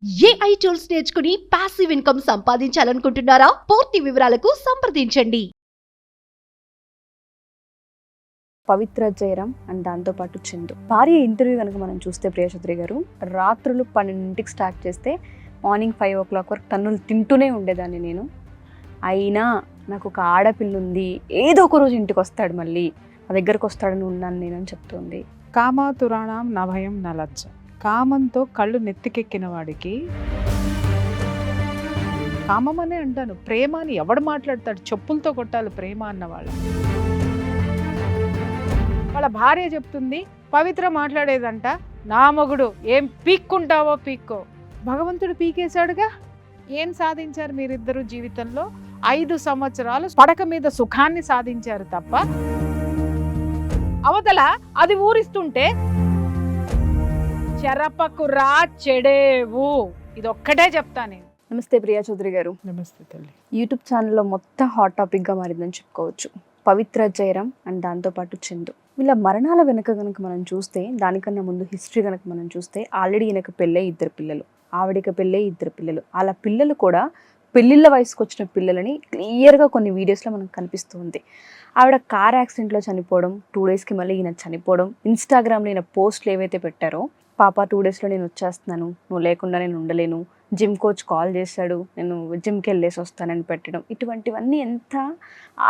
AI tools నేర్చుకుని passive income సంపాదించాలనుకుంటున్నారా? పూర్తి వివరాలకు సంప్రదించండి. పవిత్ర జయరాం అండ్ దాంతోపాటు చందు భార్య ఇంటర్వ్యూ కనుక మనం చూస్తే ప్రియచౌదరి గారు రాత్రులు 12ంటికి స్టార్ట్ చేస్తే మార్నింగ్ 5 o'clock వరకు తన్నులు తింటూనే ఉండేదాన్ని నేను. అయినా నాకు ఒక ఆడపిల్ల ఉంది, ఏదో ఒక రోజు ఇంటికి వస్తాడు, మళ్ళీ నా దగ్గరకు వస్తాడని ఉన్నాను నేనని చెప్తుంది. కామాతురాణం నభయం నలజ్జ. కామంతో కళ్ళు నెత్తికెక్కిన వాడికి కామం అనే అంటాను, ప్రేమ అని ఎవడు మాట్లాడతాడు? చెప్పులతో కొట్టాలి ప్రేమ అన్నవాళ్ళు. వాళ్ళ భార్య చెప్తుంది, పవిత్ర మాట్లాడేదంట, నా మొగుడు ఏం పీక్కుంటావో పీక్కో. భగవంతుడు పీకేశాడుగా. ఏం సాధించారు మీరిద్దరు జీవితంలో? 5 సంవత్సరాలు పడక మీద సుఖాన్ని సాధించారు తప్ప అవతల అది ఊరిస్తుంటే చెరపకు రా చెడేవు. ఇది ఒక్కటే చెప్తా నేను. నమస్తే ప్రియచౌదరి గారు. నమస్తే తల్లి. యూట్యూబ్ ఛానల్లో మొత్తం హాట్ టాపిక్గా మారిందని చెప్పుకోవచ్చు. పవిత్ర జయరాం అండ్ దాంతోపాటు చందు వీళ్ళ మరణాల వెనుక కనుక మనం చూస్తే, దానికన్నా ముందు హిస్టరీ కనుక మనం చూస్తే, ఆల్రెడీ ఈయనకు పెళ్ళే 2 పిల్లలు, ఆవిడకి పెళ్ళే 2 పిల్లలు. వాళ్ళ పిల్లలు కూడా పెళ్ళిళ్ళ వయసుకు వచ్చిన పిల్లలని క్లియర్గా కొన్ని వీడియోస్లో మనకు కనిపిస్తుంది. ఆవిడ కార్ యాక్సిడెంట్లో చనిపోవడం, 2 daysకి మళ్ళీ ఈయన చనిపోవడం, ఇన్స్టాగ్రామ్లో ఈయన పోస్టులు ఏవైతే పెట్టారో, పాప 2 daysలో నేను వచ్చేస్తున్నాను, నువ్వు లేకుండా నేను ఉండలేను, జిమ్ కోచ్ కాల్ చేశాడు, నేను జిమ్కి వెళ్ళేసి వస్తానని పెట్టడం, ఇటువంటివన్నీ ఎంత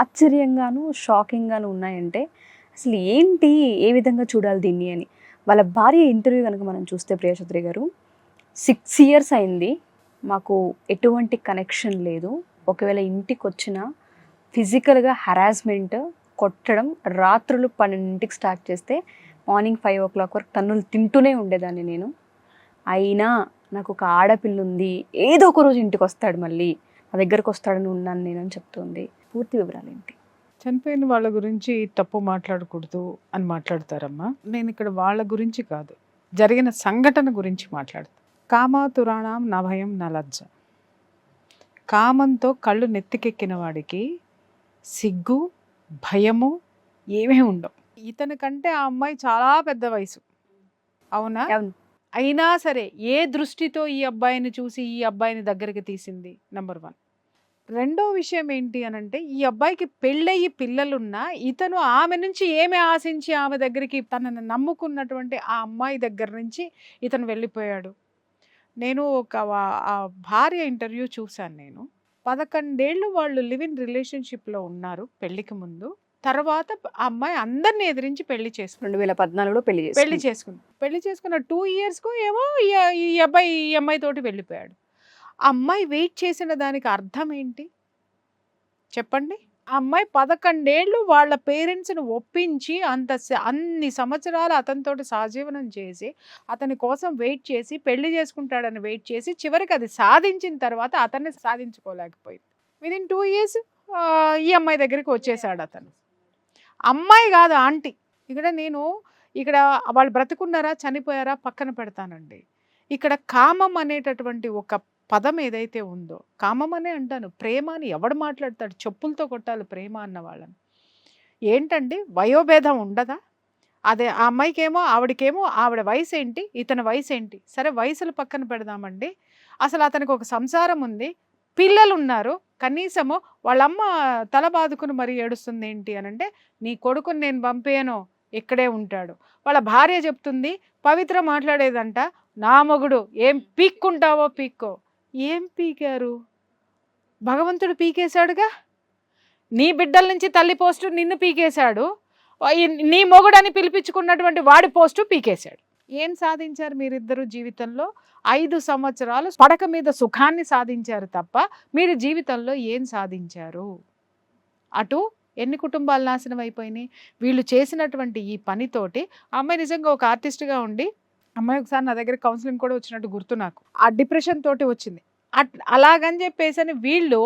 ఆశ్చర్యంగాను షాకింగ్గాను ఉన్నాయంటే అసలు ఏంటి, ఏ విధంగా చూడాలి దీన్ని అని. వాళ్ళ భార్య ఇంటర్వ్యూ కనుక మనం చూస్తే ప్రియచౌదరి గారు, 6 years అయింది, మాకు ఎటువంటి కనెక్షన్ లేదు, ఒకవేళ ఇంటికి వచ్చినా ఫిజికల్గా హరాస్మెంట్, కొట్టడం, రాత్రులు 12ంటికి స్టార్ట్ చేస్తే మార్నింగ్ 5 o'clock వరకు తన్నులు తింటూనే ఉండేదాన్ని నేను. అయినా నాకు ఒక ఆడపిల్ల ఉంది, ఏదో ఒక రోజు ఇంటికి వస్తాడు, మళ్ళీ నా దగ్గరకు వస్తాడని ఉన్నాను నేనని చెప్తుంది. పూర్తి వివరాలు ఏంటి? చనిపోయిన వాళ్ళ గురించి తప్పు మాట్లాడకూడదు అని మాట్లాడతారమ్మా. నేను ఇక్కడ వాళ్ళ గురించి కాదు, జరిగిన సంఘటన గురించి మాట్లాడతాను. కామాతురాణం నభయం నలజ్జ. కామంతో కళ్ళు నెత్తికెక్కిన వాడికి సిగ్గు, భయము ఏమీ ఉండవు. ఇతని కంటే ఆ అమ్మాయి చాలా పెద్ద వయసు, అవునా? అయినా సరే ఏ దృష్టితో ఈ అబ్బాయిని చూసి ఈ అబ్బాయిని దగ్గరికి తీసింది? నెంబర్ 1. రెండో విషయం ఏంటి అనంటే, ఈ అబ్బాయికి పెళ్ళయి పిల్లలున్నా ఇతను ఆమె నుంచి ఏమి ఆశించి ఆమె దగ్గరికి, తనను నమ్ముకున్నటువంటి ఆ అమ్మాయి దగ్గర నుంచి ఇతను వెళ్ళిపోయాడు. నేను ఒక ఆ భార్య ఇంటర్వ్యూ చూశాను నేను. 11 ఏళ్ళు వాళ్ళు లివ్ ఇన్ రిలేషన్షిప్లో ఉన్నారు పెళ్లికి ముందు. తర్వాత ఆ అమ్మాయి అందరిని ఎదిరించి పెళ్లి చేసుకుంది. 2014లో పెళ్లి చేసుకుంది. పెళ్లి చేసుకున్న 2 yearsకు ఏమో ఈ అమ్మాయి తోటి వెళ్ళిపోయాడు. ఆ అమ్మాయి వెయిట్ చేసిన దానికి అర్థం ఏంటి చెప్పండి? ఆ అమ్మాయి 11 ఏళ్ళు వాళ్ళ పేరెంట్స్ని ఒప్పించి అన్ని సంవత్సరాలు అతనితోటి సహజీవనం చేసి, అతని కోసం వెయిట్ చేసి, పెళ్లి చేసుకుంటాడని వెయిట్ చేసి, చివరికి అది సాధించిన తర్వాత అతన్ని సాధించుకోలేకపోయింది. విదిన్ 2 years ఈ అమ్మాయి దగ్గరికి వచ్చేసాడు అతను. అమ్మాయి కాదు, ఆంటీ. ఇక్కడ వాళ్ళు బ్రతుకున్నారా చనిపోయారా పక్కన పెడతానండి. ఇక్కడ కామం అనేటటువంటి ఒక పదం ఏదైతే ఉందో, కామం అనే అంటాను, ప్రేమ అని ఎవడు మాట్లాడతాడు? చెప్పులతో కొట్టాలి ప్రేమ అన్న వాళ్ళని. ఏంటండి, వయోభేదం ఉండదా? అదే ఆ అమ్మాయికేమో, ఆవిడకేమో ఆవిడ వయసు ఏంటి, ఇతని వయసు ఏంటి? సరే వయసులు పక్కన పెడదామండి. అసలు అతనికి ఒక సంసారం ఉంది, పిల్లలు ఉన్నారు, కనీసము వాళ్ళమ్మ తల బాదుకుని మరీ ఏడుస్తుంది ఏంటి అనంటే, నీ కొడుకుని నేను పంపేయను, ఇక్కడే ఉంటాడు. వాళ్ళ భార్య చెప్తుంది, పవిత్ర మాట్లాడేదంట, నా మొగుడు ఏం పీక్కుంటావో పీక్కో. ఏం పీకారు? భగవంతుడు పీకేశాడుగా. నీ బిడ్డల నుంచి తల్లి పోస్టు నిన్ను పీకేశాడు, నీ మొగుడని పిలిపించుకున్నటువంటి వాడి పోస్టు పీకేశాడు. ఏం సాధించారు మీరిద్దరు జీవితంలో? 5 సంవత్సరాలు పడక మీద సుఖాన్ని సాధించారు తప్ప మీరు జీవితంలో ఏం సాధించారు? అటు ఎన్ని కుటుంబాలు నాశనం అయిపోయినాయి వీళ్ళు చేసినటువంటి ఈ పనితోటి. అమ్మాయి నిజంగా ఒక ఆర్టిస్ట్గా ఉండి, అమ్మాయి ఒకసారి నా దగ్గర కౌన్సిలింగ్ కూడా వచ్చినట్టు గుర్తు నాకు. ఆ డిప్రెషన్ తోటి వచ్చింది. అలాగని చెప్పేసి వీళ్ళు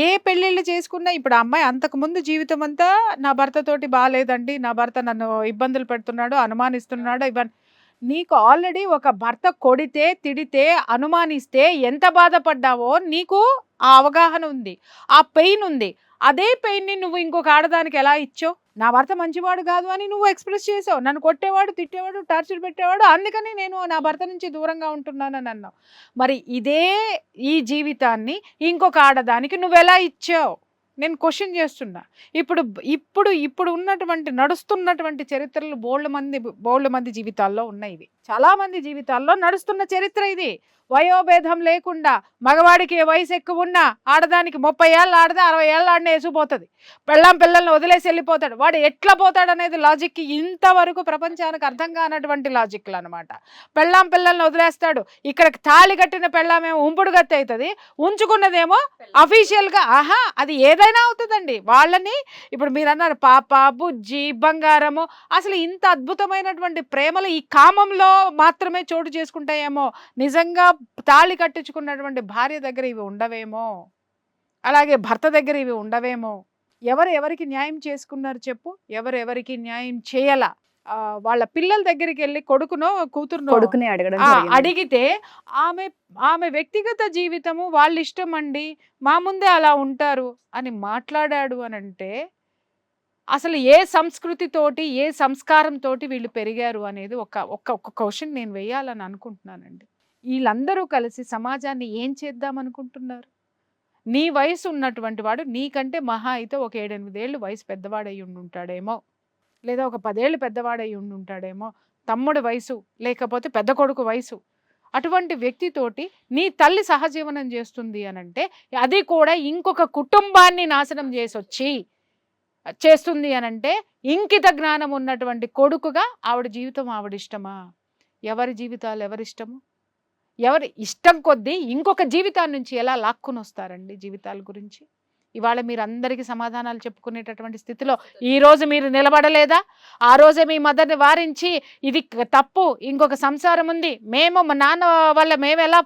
ఏ పెళ్ళిళ్ళు చేసుకున్నా, ఇప్పుడు ఆ అమ్మాయి అంతకుముందు జీవితం అంతా నా భర్తతోటి బాగాలేదండి, నా భర్త నన్ను ఇబ్బందులు పెడుతున్నాడు, అనుమానిస్తున్నాడు, ఇవన్నీ. నీకు ఆల్రెడీ ఒక భర్త కొడితే, తిడితే, అనుమానిస్తే ఎంత బాధపడ్డావో నీకు ఆ అవగాహన ఉంది, ఆ పెయిన్ ఉంది. అదే పెయిన్ని నువ్వు ఇంకొక ఆడదానికి ఎలా ఇచ్చావు? నా భర్త మంచివాడు కాదు అని నువ్వు ఎక్స్ప్రెస్ చేసావు. నన్ను కొట్టేవాడు, తిట్టేవాడు, టార్చర్ పెట్టేవాడు, అందుకని నేను నా భర్త నుంచి దూరంగా ఉంటున్నానని అన్నావు. మరి ఇదే ఈ జీవితాన్ని ఇంకొక ఆడదానికి నువ్వెలా ఇచ్చావు? నేను క్వశ్చన్ చేస్తున్నా. ఇప్పుడు ఇప్పుడు ఇప్పుడు ఉన్నటువంటి నడుస్తున్నటువంటి చరిత్రలు బోళ్ళ మంది జీవితాల్లో ఉన్నాయి. ఇవి చాలా మంది జీవితాల్లో నడుస్తున్న చరిత్ర ఇది. వయోభేదం లేకుండా మగవాడికి వయసు ఎక్కువ ఉన్నా ఆడదానికి 30 ఏళ్ళు ఆడదా 60 ఏళ్ళు ఆడిన వేసిపోతుంది. పిల్లల్ని వదిలేసి వెళ్ళిపోతాడు. వాడు ఎట్లా పోతాడు అనేది లాజిక్కి ఇంతవరకు ప్రపంచానికి అర్థం కానటువంటి లాజిక్లు అనమాట. పిల్లల్ని వదిలేస్తాడు. ఇక్కడ తాళి కట్టిన పెళ్ళామేమో ఉంపుడు గత్తి అవుతుంది, ఉంచుకున్నదేమో అఫీషియల్గా అది ఏదైనా అవుతుందండి. వాళ్ళని ఇప్పుడు మీరు అన్నారు పాప, బుజ్జి, బంగారము, అసలు ఇంత అద్భుతమైనటువంటి ప్రేమలు ఈ కామంలో మాత్రమే చోటు చేసుకుంటాయేమో. నిజంగా తాళి కట్టించుకున్నటువంటి భార్య దగ్గర ఇవి ఉండవేమో, అలాగే భర్త దగ్గర ఇవి ఉండవేమో. ఎవరికి న్యాయం చేసుకున్నారు చెప్పు? ఎవరికి న్యాయం చేయాల? వాళ్ళ పిల్లల దగ్గరికి వెళ్ళి కొడుకునో కూతురునో అడిగితే ఆమె వ్యక్తిగత జీవితము వాళ్ళ ఇష్టం అండి, మా ముందే అలా ఉంటారు అని మాట్లాడాడు అని అంటే అసలు ఏ సంస్కృతితోటి ఏ సంస్కారంతో వీళ్ళు పెరిగారు అనేది ఒక క్వశ్చన్ నేను వేయాలని అనుకుంటున్నానండి. వీళ్ళందరూ కలిసి సమాజాన్ని ఏం చేద్దాం అనుకుంటున్నారు? నీ వయసు ఉన్నటువంటి వాడు నీకంటే మహా అయితే ఒక 7-8 ఏళ్ళు వయసు పెద్దవాడై ఉండుంటాడేమో, లేదా ఒక 10 ఏళ్ళు పెద్దవాడై ఉండుంటాడేమో, తమ్ముడు వయసు లేకపోతే పెద్ద కొడుకు వయసు. అటువంటి వ్యక్తితోటి నీ తల్లి సహజీవనం చేస్తుంది అనంటే అది కూడా ఇంకొక కుటుంబాన్ని నాశనం చేస్తుంది అనంటే ఇంకిత జ్ఞానం ఉన్నటువంటి కొడుకుగా ఆవిడ జీవితం ఆవిడిష్టమా? ఎవరి జీవితాలు ఎవరిష్టము? ఎవరి ఇష్టం కొద్దీ ఇంకొక జీవితాల నుంచి ఎలా లాక్కుని వస్తారండి జీవితాల గురించి? ఇవాళ మీరు అందరికీ సమాధానాలు చెప్పుకునేటటువంటి స్థితిలో ఈరోజు మీరు నిలబడలేదా? ఆ రోజే మీ మదర్ని వారించి ఇది తప్పు, ఇంకొక సంసారం ఉంది, మేము మా నాన్న వల్ల మేము ఎలా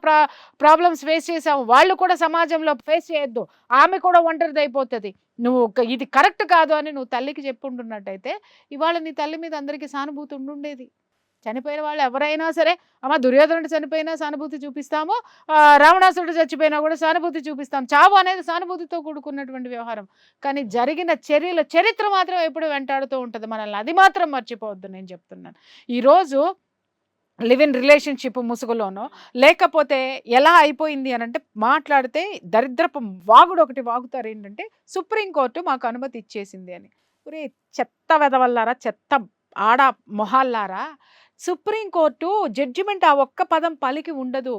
ప్రాబ్లమ్స్ ఫేస్ చేసాము, వాళ్ళు కూడా సమాజంలో ఫేస్ చేయొద్దు, ఆమె కూడా ఒంటరిది అయిపోతుంది, నువ్వు ఇది కరెక్ట్ కాదు అని నువ్వు తల్లికి చెప్పుంటున్నట్టయితే ఇవాళ నీ తల్లి మీద అందరికీ సానుభూతి ఉండుండేది. చనిపోయిన వాళ్ళు ఎవరైనా సరే, అమ్మ దుర్యోధనుడు చనిపోయినా సానుభూతి చూపిస్తాము, రావణాసురుడు చచ్చిపోయినా కూడా సానుభూతి చూపిస్తాం. చావు అనేది సానుభూతితో కూడుకున్నటువంటి వ్యవహారం. కానీ జరిగిన చరిత్ర మాత్రం ఎప్పుడు వెంటాడుతూ ఉంటుంది మనల్ని. అది మాత్రం మర్చిపోవద్దు. నేను చెప్తున్నాను, ఈరోజు లివ్ ఇన్ రిలేషన్షిప్ ముసుగులోనో లేకపోతే ఎలా అయిపోయింది అని అంటే మాట్లాడితే దరిద్రపు వాగుడు ఒకటి వాగుతారు. ఏంటంటే సుప్రీంకోర్టు మాకు అనుమతి ఇచ్చేసింది అని. ఒరే చెత్త వెదవల్లారా, చెత్త ఆడ మొహాల్లారా, సుప్రీంకోర్టు జడ్జిమెంట్ ఆ ఒక్క పదం పలికి ఉండదు.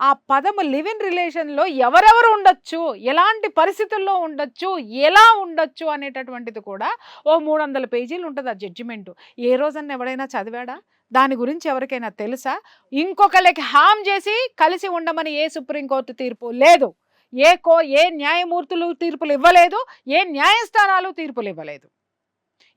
ఆ పదము లివ్ ఇన్ రిలేషన్లో ఎవరెవరు ఉండొచ్చు, ఎలాంటి పరిస్థితుల్లో ఉండొచ్చు, ఎలా ఉండొచ్చు అనేటటువంటిది కూడా ఓ 300 పేజీలు ఉంటుంది ఆ జడ్జిమెంటు. ఏ రోజన్నా ఎవడైనా చదివాడా? దాని గురించి ఎవరికైనా తెలుసా? ఇంకొకరికి హామ్ చేసి కలిసి ఉండమని ఏ సుప్రీంకోర్టు తీర్పు లేదు, ఏ న్యాయమూర్తులు తీర్పులు ఇవ్వలేదు, ఏ న్యాయస్థానాలు తీర్పులు ఇవ్వలేదు.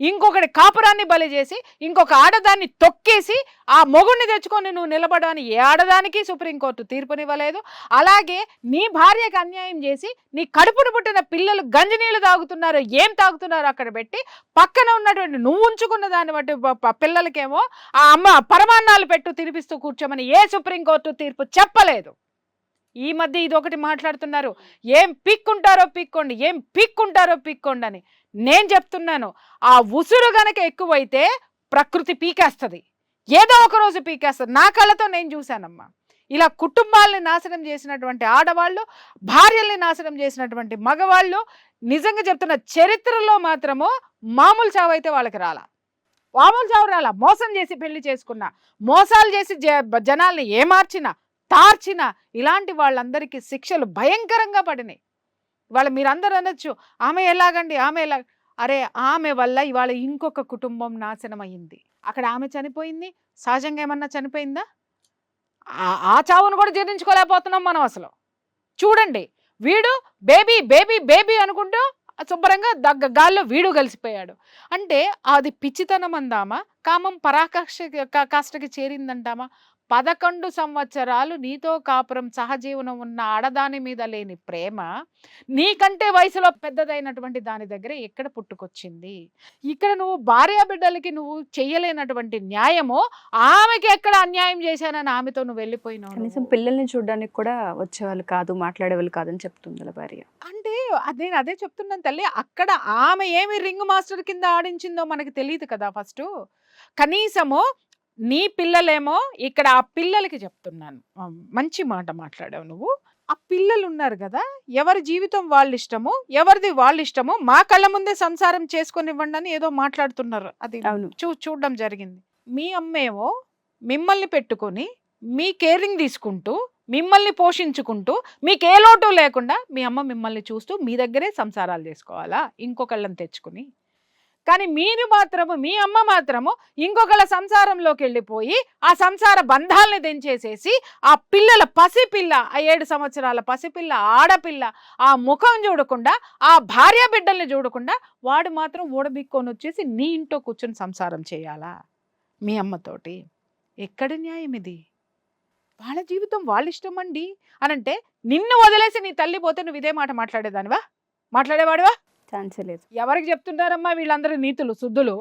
ఇంకొకటి కాపురాన్ని బలి చేసి ఇంకొక ఆడదాన్ని తొక్కేసి ఆ మొగుడిని తెచ్చుకొని నువ్వు నిలబడని ఏ ఆడదానికి సుప్రీంకోర్టు తీర్పునివ్వలేదు. అలాగే నీ భార్యకు అన్యాయం చేసి నీ కడుపును పుట్టిన పిల్లలు గంజినీళ్ళు తాగుతున్నారు, ఏం తాగుతున్నారు అక్కడ పెట్టి పక్కన ఉన్నటువంటి నువ్వు ఉంచుకున్న దాన్ని బట్టి పిల్లలకేమో ఆ అమ్మ పరమాన్నాలు పెట్టు తినిపిస్తూ కూర్చోమని ఏ సుప్రీంకోర్టు తీర్పు చెప్పలేదు. ఈ మధ్య ఇదొకటి మాట్లాడుతున్నారు, ఏం పీక్కుంటారో పీక్కోండి, ఏం పీక్కుంటారో పీక్కోండి అని. నేను చెప్తున్నాను, ఆ ఉసురు గనక ఎక్కువైతే ప్రకృతి పీకేస్తుంది, ఏదో ఒక రోజు పీకేస్తుంది. నా కళ్ళతో నేను చూశానమ్మా. ఇలా కుటుంబాలని నాశనం చేసినటువంటి ఆడవాళ్ళు, భార్యల్ని నాశనం చేసినటువంటి మగవాళ్ళు, నిజంగా చెప్తున్న చరిత్రలో మాత్రము మామూలు చావు అయితే వాళ్ళకి రాలా, మామూలు చావు రాలా. మోసం చేసి పెళ్లి చేసుకున్నా, మోసాలు చేసి జనాల్ని ఏమార్చినా తార్చిన ఇలాంటి వాళ్ళందరికీ శిక్షలు భయంకరంగా పడినాయి. ఇవాళ మీరందరూ అనొచ్చు ఆమె ఎలాగండి, ఆమె ఎలా, అరే ఆమె వల్ల ఇవాళ ఇంకొక కుటుంబం నాశనం అయ్యింది. అక్కడ ఆమె చనిపోయింది, సహజంగా ఏమన్నా చనిపోయిందా? ఆ చావును కూడా జీర్ణించుకోలేకపోతున్నాం మనం అసలు. చూడండి, వీడు బేబీ బేబీ బేబీ అనుకుంటూ శుభ్రంగా గాల్లో వీడు కలిసిపోయాడు. అంటే అది పిచ్చితనం అందామా, కామం పరాకాష్ఠకి చేరిందంటామా? 11 సంవత్సరాలు నీతో కాపురం సహజీవనం ఉన్న ఆడదాని మీద లేని ప్రేమ నీకంటే వయసులో పెద్దదైనటువంటి దాని దగ్గర ఎక్కడ పుట్టుకొచ్చింది? ఇక్కడ నువ్వు భార్య బిడ్డలకి నువ్వు చెయ్యలేనటువంటి న్యాయము ఆమెకి ఎక్కడ అన్యాయం చేశానని ఆమెతో నువ్వు వెళ్ళిపోయినావు. కనీసం పిల్లల్ని చూడడానికి కూడా వచ్చేవాళ్ళు కాదు, మాట్లాడేవాళ్ళు కాదని చెప్తుంది వాళ్ళ భార్య. అంటే నేను అదే చెప్తున్నాను తల్లి, అక్కడ ఆమె ఏమి రింగ్ మాస్టర్ కింద ఆడించిందో మనకి తెలియదు కదా. ఫస్ట్ కనీసము నీ పిల్లలేమో ఇక్కడ ఆ పిల్లలకి చెప్తున్నాను, మంచి మాట మాట్లాడావు నువ్వు. ఆ పిల్లలు ఉన్నారు కదా, ఎవరి జీవితం వాళ్ళ ఇష్టము, ఎవరిది వాళ్ళ ఇష్టము, మా కళ్ళ ముందే సంసారం చేసుకొని ఇవ్వండి అని ఏదో మాట్లాడుతున్నారు. అది అవును. చూడడం జరిగింది. మీ అమ్మేమో మిమ్మల్ని పెట్టుకొని మీ కేరింగ్ తీసుకుంటూ మిమ్మల్ని పోషించుకుంటూ మీకు ఏ లోటు లేకుండా మీ అమ్మ మిమ్మల్ని చూస్తూ మీ దగ్గరే సంసారాలు చేసుకోవాలా ఇంకొకళ్ళని తెచ్చుకుని? కానీ మీరు మాత్రము, మీ అమ్మ మాత్రము ఇంకొకళ్ళ సంసారంలోకి వెళ్ళిపోయి ఆ సంసార బంధాలని తెంచేసేసి ఆ పిల్లల పసిపిల్ల, ఆ 7 సంవత్సరాల పసిపిల్ల ఆడపిల్ల ఆ ముఖం చూడకుండా, ఆ భార్య బిడ్డల్ని చూడకుండా వాడు మాత్రం ఊడబిక్కొని వచ్చేసి నీ ఇంట్లో కూర్చొని సంసారం చేయాలా మీ అమ్మతోటి? ఎక్కడి న్యాయం ఇది? వాళ్ళ జీవితం వాళ్ళ ఇష్టం అండి అనంటే నిన్ను వదిలేసి నీ తల్లి పోతే నువ్వు ఇదే మాట మాట్లాడేదానివా? మాట్లాడేవాడివా? ఛాన్సే లేదు. ఎవరికి చెప్తున్నారమ్మా వీళ్ళందరూ నీతులు శుద్ధులు?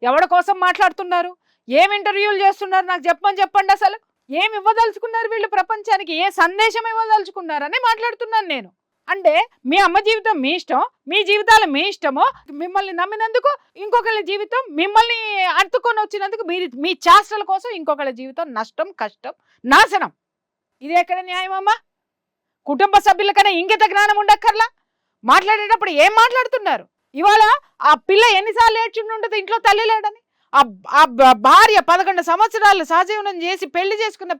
ఎవరి కోసం మాట్లాడుతున్నారు? ఏం ఇంటర్వ్యూలు చేస్తున్నారు? నాకు చెప్పండి. అసలు ఏమి ఇవ్వదలుచుకున్నారు వీళ్ళు ప్రపంచానికి? ఏ సందేశం ఇవ్వదలుచుకున్నారని మాట్లాడుతున్నాను నేను. అంటే మీ అమ్మ జీవితం మీ ఇష్టం, మీ జీవితాలు మీ ఇష్టమో, మిమ్మల్ని నమ్మినందుకు ఇంకొకళ్ళ జీవితం, మిమ్మల్ని అర్థుకొని వచ్చినందుకు మీ చేష్టల కోసం ఇంకొకళ్ళ జీవితం నష్టం, కష్టం, నాశనం. ఇది ఎక్కడ న్యాయం అమ్మా? కుటుంబ సభ్యుల కన్నా ఇంగిత జ్ఞానం ఉండక్కర్లా? మాట్లాడేటప్పుడు ఏం మాట్లాడుతున్నారు? ఇవాళ ఆ పిల్ల ఎన్నిసార్లు ఏడ్చుండి ఉంటుంది ఇంట్లో తల్లి లేడని? ఆ భార్య 11 సంవత్సరాలు సహజీవనం చేసి పెళ్లి చేసుకున్న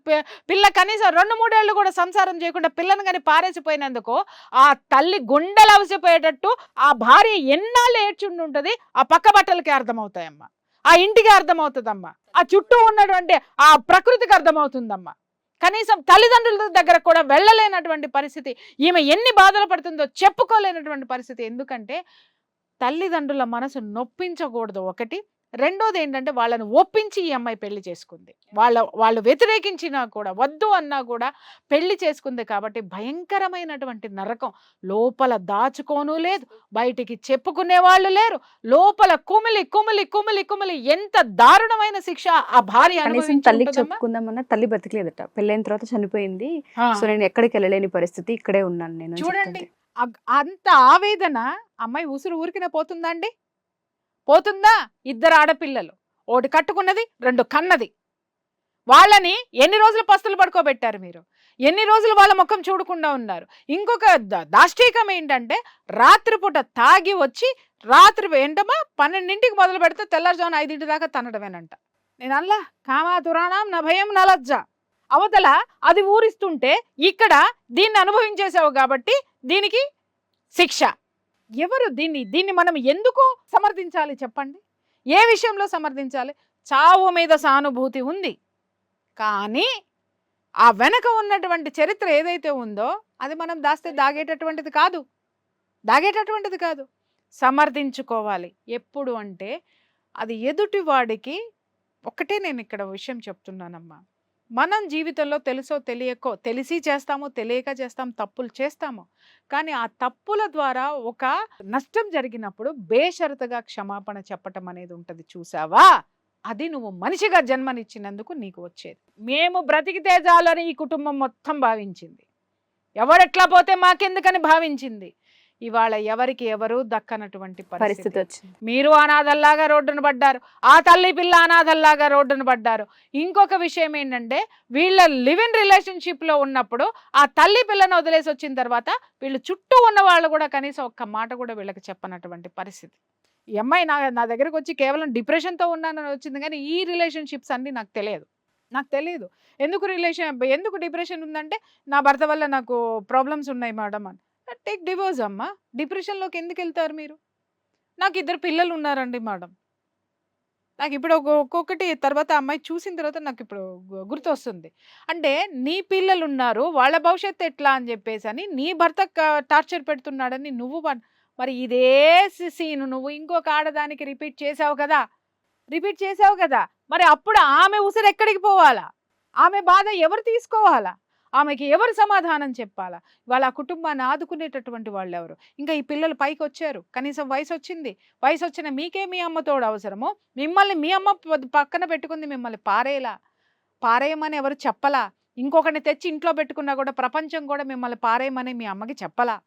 పిల్ల కనీసం 2-3 ఏళ్ళు కూడా సంసారం చేయకుండా పిల్లని కానీ పారేసిపోయినందుకు ఆ తల్లి గుండెలు అవసిపోయేటట్టు ఆ భార్య ఎన్నాళ్ళు ఏడ్చుండి ఉంటుంది. ఆ పక్క బట్టలకి అర్థమవుతాయమ్మా, ఆ ఇంటికి అర్థమవుతుందమ్మా, ఆ చుట్టూ ఉన్నటువంటి ఆ ప్రకృతికి అర్థమవుతుందమ్మా. కనీసం తల్లిదండ్రుల దగ్గర కూడా వెళ్ళలేనటువంటి పరిస్థితి, ఈమె ఎన్ని బాధలు పడుతుందో చెప్పుకోలేనటువంటి పరిస్థితి. ఎందుకంటే తల్లిదండ్రుల మనసు నొప్పించకూడదు ఒకటి. రెండోది ఏంటంటే వాళ్ళని ఒప్పించి ఈ అమ్మాయి పెళ్లి చేసుకుంది. వాళ్ళు వ్యతిరేకించినా కూడా, వద్దు అన్నా కూడా పెళ్లి చేసుకుంది. కాబట్టి భయంకరమైనటువంటి నరకం. లోపల దాచుకోను లేదు, బయటికి చెప్పుకునే వాళ్ళు లేరు. లోపల కుమిలి కుమిలి కుమిలి కుమిలి ఎంత దారుణమైన శిక్ష ఆ భార్య తల్లికి చెప్పుకుందామన్నా తల్లి బతికలేదట, పెళ్ళైన తర్వాత చనిపోయింది. సో నేను ఎక్కడికి వెళ్ళలేని పరిస్థితి, ఇక్కడే ఉన్నాను నేను. చూడండి, అంత ఆవేదన అమ్మాయి ఊరికిన పోతుందా అండి? పోతుందా? 2 ఆడపిల్లలు, ఒకటి కట్టుకున్నది, 2 కన్నది. వాళ్ళని ఎన్ని రోజులు పస్తులు పడుకోబెట్టారు మీరు? ఎన్ని రోజులు వాళ్ళ ముఖం చూడకుండా ఉన్నారు? ఇంకొక దాష్టీకం ఏంటంటే రాత్రిపూట తాగి వచ్చి రాత్రి ఏంటమ్మా 12ంటికి మొదలు పెడితే తెల్లారుజామున 5 దాకా తనడమేనంట. నేను అల్లా కామా దురాణం నా భయం నా లజ్జ. అవతల అది ఊరిస్తుంటే ఇక్కడ దీన్ని అనుభవించేసావు కాబట్టి దీనికి శిక్ష. ఎవరు దీన్ని మనం ఎందుకు సమర్థించాలి చెప్పండి? ఏ విషయంలో సమర్థించాలి? చావు మీద సానుభూతి ఉంది, కానీ ఆ వెనక ఉన్నటువంటి చరిత్ర ఏదైతే ఉందో అది మనం దాస్తే దాగేటటువంటిది కాదు. సమర్థించుకోవాలి. ఎప్పుడు అంటే అది ఎదుటివాడికి ఒకటే. నేను ఇక్కడ విషయం చెప్తున్నానమ్మా, మనం జీవితంలో తెలుసో తెలియకో, తెలిసి చేస్తామో తెలియక చేస్తాం, తప్పులు చేస్తాము. కానీ ఆ తప్పుల ద్వారా ఒక నష్టం జరిగినప్పుడు బేషరతుగా క్షమాపణ చెప్పటం అనేది ఉంటుంది. చూసావా, అది నువ్వు మనిషిగా జన్మనిచ్చినందుకు నీకు వచ్చేది. మేము బ్రతికితే చాలని ఈ కుటుంబం మొత్తం భావించింది. ఎవరెట్లా పోతే మాకెందుకని భావించింది. ఇవాళ ఎవరికి ఎవరు దక్కనటువంటి పరిస్థితి వచ్చింది. మీరు అనాథల్లాగా రోడ్డును పడ్డారు, ఆ తల్లి పిల్ల అనాథల్లాగా రోడ్డును పడ్డారు. ఇంకొక విషయం ఏంటంటే వీళ్ళ లివ్ ఇన్ రిలేషన్షిప్లో ఉన్నప్పుడు ఆ తల్లి పిల్లను వదిలేసి వచ్చిన తర్వాత వీళ్ళు చుట్టూ ఉన్న వాళ్ళు కూడా కనీసం ఒక్క మాట కూడా వీళ్ళకి చెప్పనటువంటి పరిస్థితి. ఈ అమ్మాయి నా దగ్గరకు వచ్చి కేవలం డిప్రెషన్తో ఉన్నానని వచ్చింది, కానీ ఈ రిలేషన్షిప్స్ అన్నీ నాకు తెలియదు. ఎందుకు డిప్రెషన్ ఉందంటే నా భర్త వల్ల నాకు ప్రాబ్లమ్స్ ఉన్నాయి మేడం అని. టేక్ డివోర్స్ అమ్మా. డిప్రెషన్లోకి ఎందుకు వెళ్తారు మీరు? నాకు 2 పిల్లలు ఉన్నారండి మేడం. నాకు ఇప్పుడు ఒక్కొక్కటి తర్వాత అమ్మాయి చూసిన తర్వాత నాకు ఇప్పుడు గుర్తొస్తుంది. అంటే నీ పిల్లలు ఉన్నారు, వాళ్ళ భవిష్యత్తు ఎట్లా అని చెప్పేసి అని నీ భర్త టార్చర్ పెడుతున్నాడని నువ్వు మరి ఇదే సీను నువ్వు ఇంకొక ఆడదానికి రిపీట్ చేసావు కదా. మరి అప్పుడు ఆమె ఉసురు ఎక్కడికి పోవాలా? ఆమె బాధ ఎవరు తీసుకోవాలా? ఆమెకి ఎవరు సమాధానం చెప్పాలా? వాళ్ళ కుటుంబాన్ని ఆదుకునేటటువంటి వాళ్ళు ఎవరు? ఇంకా ఈ పిల్లలు పైకి వచ్చారు, కనీసం వయసు వచ్చింది, వయసు వచ్చిన మీకే మీ అమ్మ తోడు అవసరమో, మిమ్మల్ని మీ అమ్మ పక్కన పెట్టుకుంది, మిమ్మల్ని పారేయమని ఎవరు చెప్పలా? ఇంకొకరిని తెచ్చి ఇంట్లో పెట్టుకున్నా కూడా ప్రపంచం కూడా మిమ్మల్ని పారేయమని మీ అమ్మకి చెప్పలా?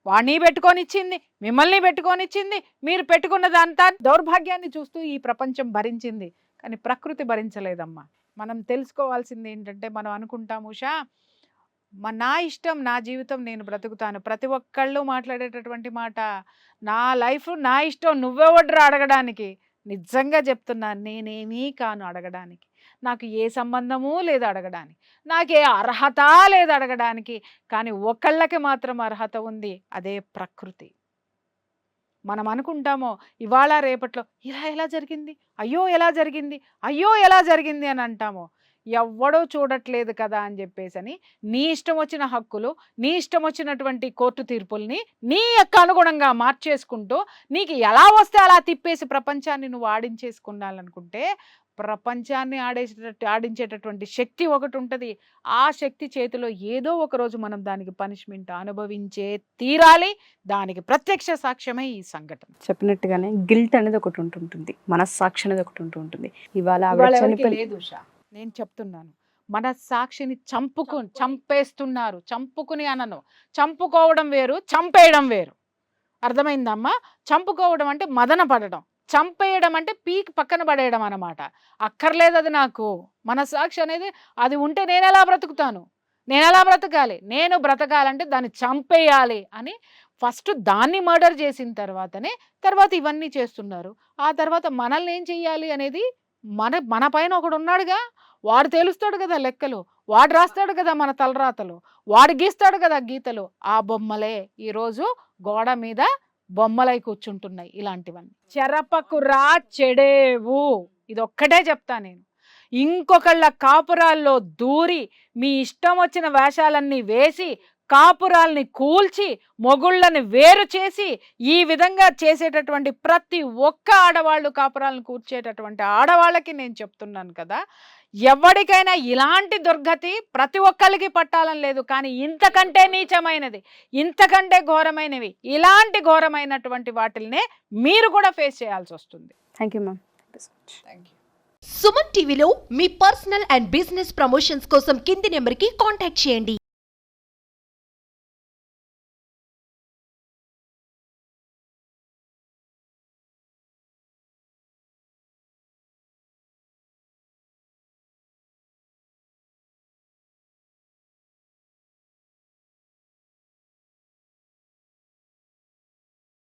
వాడిని పెట్టుకొనిచ్చింది, మిమ్మల్ని పెట్టుకొనిచ్చింది, మీరు పెట్టుకున్నదంతా దౌర్భాగ్యాన్ని చూస్తూ ఈ ప్రపంచం భరించింది, కానీ ప్రకృతి భరించలేదమ్మా. మనం తెలుసుకోవాల్సింది ఏంటంటే, మనం అనుకుంటాం ఉషా నా ఇష్టం, నా జీవితం, నేను బ్రతుకుతాను. ప్రతి ఒక్కళ్ళు మాట్లాడేటటువంటి మాట, నా లైఫ్ నా ఇష్టం, నువ్వెవడ్రా అడగడానికి? నిజంగా చెప్తున్నాను, నేనేమీ కాను అడగడానికి. నాకు ఏ సంబంధమూ లేదు అడగడానికి, నాకే అర్హత లేదు అడగడానికి. కానీ ఒకళ్ళకి మాత్రం అర్హత ఉంది, అదే ప్రకృతి. మనం అనుకుంటామో ఇవాళ రేపట్లో ఇలా ఎలా జరిగింది, అయ్యో ఎలా జరిగింది, అయ్యో ఎలా జరిగింది అని అంటామో. ఎవ్వడో చూడట్లేదు కదా అని చెప్పేసని నీ ఇష్టం వచ్చిన హక్కులు, నీ ఇష్టం వచ్చినటువంటి కోర్టు తీర్పుల్ని నీ యొక్క అనుగుణంగా మార్చేసుకుంటూ నీకు ఎలా వస్తే అలా తిప్పేసి ప్రపంచాన్ని నువ్వు ఆడించేసుకున్నాలనుకుంటే, ప్రపంచాన్ని ఆడించేటటువంటి శక్తి ఒకటి ఉంటుంది. ఆ శక్తి చేతిలో ఏదో ఒక రోజు మనం దానికి పనిష్మెంట్ అనుభవించే తీరాలి. దానికి ప్రత్యక్ష సాక్ష్యమే ఈ సంఘటన. చెప్పినట్టుగానే గిల్ట్ అనేది ఒకటి ఉంటుంటుంది, మనస్సాక్షి అనేది ఒకటి ఉంటుంటుంది. ఇవాళ లేదు ఉషా, నేను చెప్తున్నాను, మనస్సాక్షిని చంపేస్తున్నారు. చంపుకుని అనను, చంపుకోవడం వేరు, చంపేయడం వేరు. అర్థమైందమ్మా? చంపుకోవడం అంటే మదన పడడం, చంపేయడం అంటే పీక్ పక్కన పడేయడం అన్నమాట. అక్కర్లేదు అది నాకు. మనస్సాక్షి అనేది అది ఉంటే నేను ఎలా బ్రతుకుతాను, నేను ఎలా బ్రతకాలి, నేను బ్రతకాలంటే దాన్ని చంపేయాలి అని ఫస్ట్ దాన్ని మర్డర్ చేసిన తర్వాత ఇవన్నీ చేస్తున్నారు. ఆ తర్వాత మనల్ని ఏం చెయ్యాలి అనేది మన పైన ఒకడు ఉన్నాడుగా, వాడు తెలుస్తాడు కదా లెక్కలు, వాడు రాస్తాడు కదా మన తలరాతలు, వాడు గీస్తాడు కదా గీతలు. ఆ బొమ్మలే ఈరోజు గోడ మీద బొమ్మలై కూర్చుంటున్నాయి. ఇలాంటివన్నీ చెరపకు రా చెడేవు, ఇది ఒక్కటే చెప్తా నేను. ఇంకొకళ్ళ కాపురాల్లో దూరి మీ ఇష్టం వచ్చిన వేషాలన్నీ వేసి కాపురాల్ని కూల్చి మొగుళ్ళని వేరు చేసి ఈ విధంగా చేసేటటువంటి ప్రతి ఒక్క ఆడవాళ్ళు, కాపురాలను కూర్చేటటువంటి ఆడవాళ్ళకి నేను చెప్తున్నాను కదా, ఎవరికైనా ఇలాంటి దుర్గతి ప్రతి ఒక్కరికి పట్టాలని లేదు. కానీ ఇంతకంటే నీచమైనది, ఇంతకంటే ఘోరమైనవి, ఇలాంటి ఘోరమైనటువంటి వాటిల్నే మీరు కూడా ఫేస్ చేయాల్సి వస్తుంది. Thank you ma'am. Thank you. Suman టీవీలో మీ పర్సనల్ అండ్ బిజినెస్ ప్రమోషన్స్ కోసం కింది నెంబర్కి కాంటాక్ట్ చేయండి.